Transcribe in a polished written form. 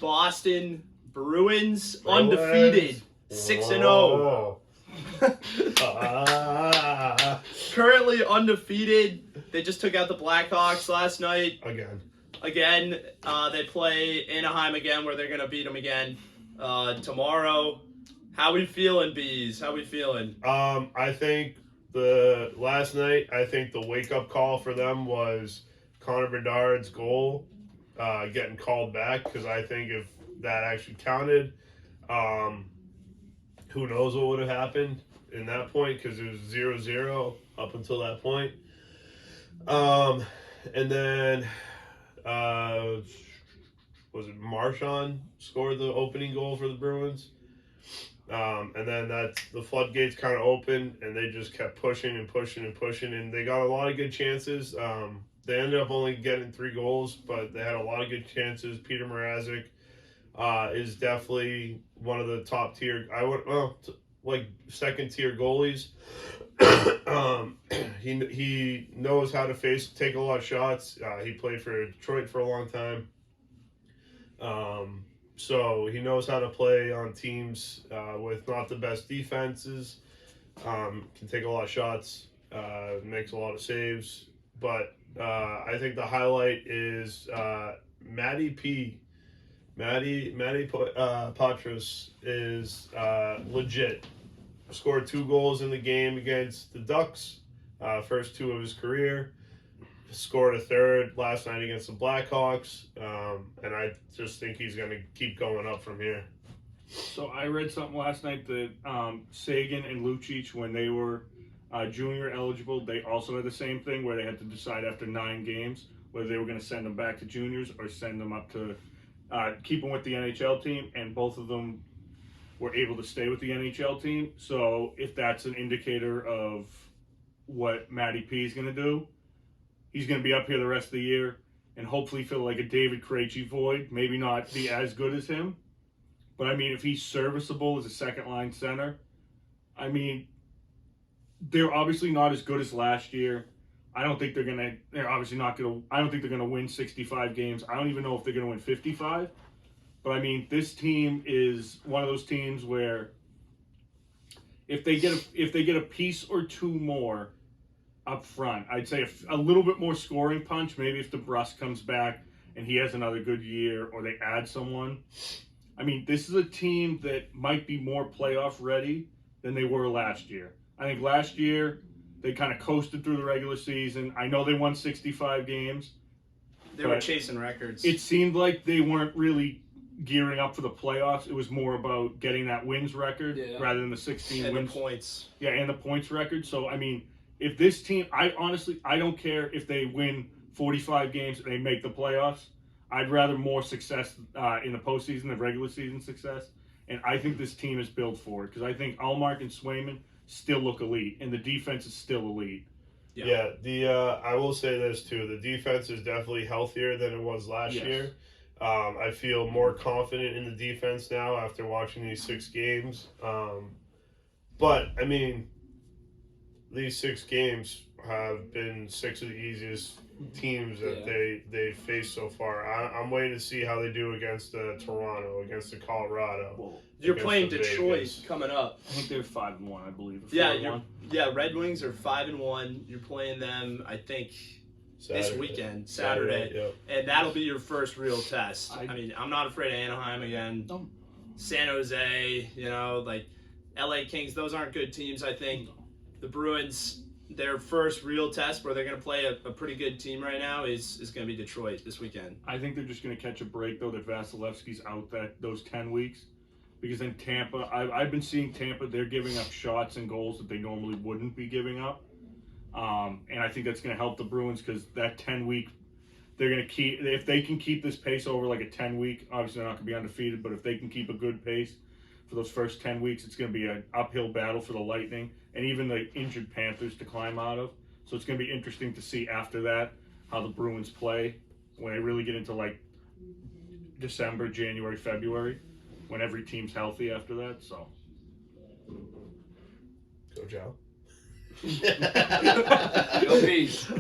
Boston Bruins, undefeated, 6-0. Currently undefeated. They just took out the Blackhawks last night. Again, they play Anaheim again, where they're going to beat them again tomorrow. How we feeling, Bees? How we feeling? I think last night, the wake-up call for them was Connor Bedard's goal getting called back, because I think if that actually counted, who knows what would have happened in that point, because it was 0-0 up until that point. And then was it Marchand scored the opening goal for the Bruins? And then the floodgates kind of opened, and they just kept pushing and pushing and pushing, and they got a lot of good chances. They ended up only getting 3 goals, but they had a lot of good chances. Peter Mrazek is definitely one of the top tier. Second tier goalies. He knows how to take a lot of shots. He played for Detroit for a long time. So he knows how to play on teams with not the best defenses. Can take a lot of shots, makes a lot of saves. But I think the highlight is Matty Patras is legit. Scored 2 goals in the game against the Ducks, first 2 of his career. Scored a 3rd last night against the Blackhawks, and I just think he's going to keep going up from here. So I read something last night that Sagan and Lucic, when they were junior eligible, they also had the same thing where they had to decide after 9 games whether they were going to send them back to juniors or send them up to keep them with the NHL team, and both of them were able to stay with the NHL team. So if that's an indicator of what Matty P is going to do, he's going to be up here the rest of the year and hopefully fill like a David Krejci void. Maybe not be as good as him, but I mean, if he's serviceable as a second-line center, I mean, they're obviously not as good as last year. I don't think they're obviously not going to, I don't think they're going to win 65 games. I don't even know if they're going to win 55. But I mean, this team is one of those teams where if they get a piece or 2 more up front, I'd say a little bit more scoring punch. Maybe if DeBrusk comes back and he has another good year, or they add someone. I mean, this is a team that might be more playoff ready than they were last year. I think last year they kind of coasted through the regular season. I know they won 65 games. They were chasing records. It seemed like they weren't really gearing up for the playoffs. It was more about getting that wins record rather than the 16 and wins. The points. Yeah, and the points record. So, I mean, if this team, I don't care if they win 45 games and they make the playoffs. I'd rather more success in the postseason than regular season success. And I think this team is built for it, because I think Allmark and Swayman still look elite, and the defense is still elite. Yeah, I will say this too. The defense is definitely healthier than it was last year. I feel more confident in the defense now after watching these 6 games. But, I mean, these 6 games have been 6 of the easiest teams that they faced so far. I'm waiting to see how they do against Toronto, against the Colorado. Well, you're playing Detroit Vegas coming up. I think they're 5-1, I believe. Red Wings are 5-1. You're playing them, I think, this weekend, Saturday. Yep. And that'll be your first real test. I mean, I'm not afraid of Anaheim again. San Jose, like LA Kings, those aren't good teams, I think. The Bruins, their first real test where they're going to play a pretty good team right now is going to be Detroit this weekend. I think they're just going to catch a break, though, that Vasilevsky's out those 10 weeks. Because in Tampa, I've been seeing Tampa, they're giving up shots and goals that they normally wouldn't be giving up. And I think that's going to help the Bruins, because that 10-week, they're going to keep, if they can keep this pace over like a 10-week, obviously they're not going to be undefeated, but if they can keep a good pace for those first 10 weeks, it's going to be an uphill battle for the Lightning and even the injured Panthers to climb out of. So it's going to be interesting to see after that how the Bruins play when they really get into like December, January, February, when every team's healthy after that. So go Joe. Go Peace.